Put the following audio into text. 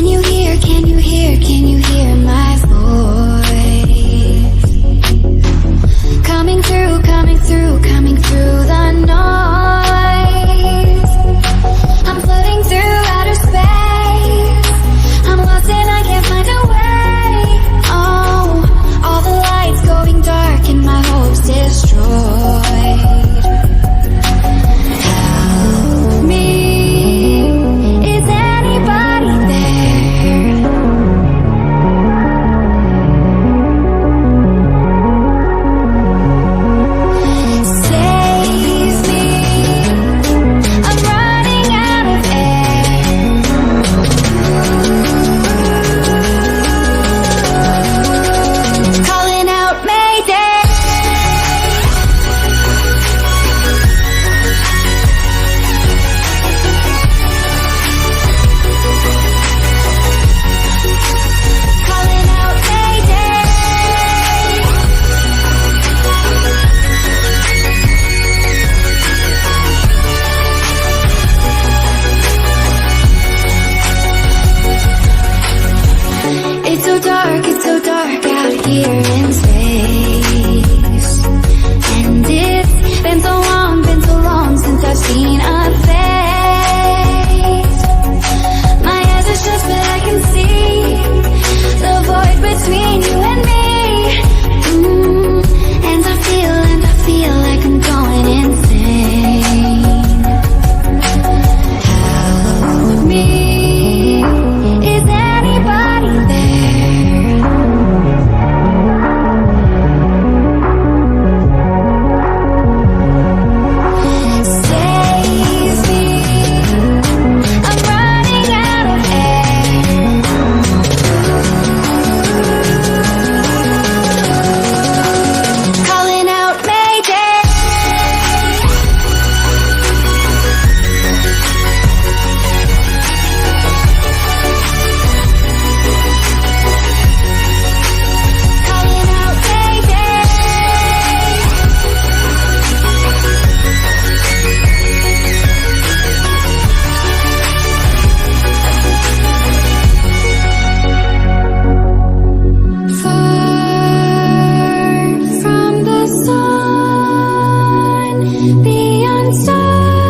can you hear my voice? Coming through, coming through, coming through the noise. I'm floating through outer space. I'm lost and I can't find a way. Oh, all the lights going dark and my hopes destroyed. Help me. Is anybody there? Save me. I'm running out of air. Calling out Mayday. Calling out Mayday. It's so dark out here in space. And it's been so long since I've seen a face. My eyes are shut but I can see the void between you and me. And I feel like I'm going insane. Help me. Is anybody there? Save me. I'm running out of air. Calling out Mayday. Calling out Mayday. Far from the sun, beyond stars.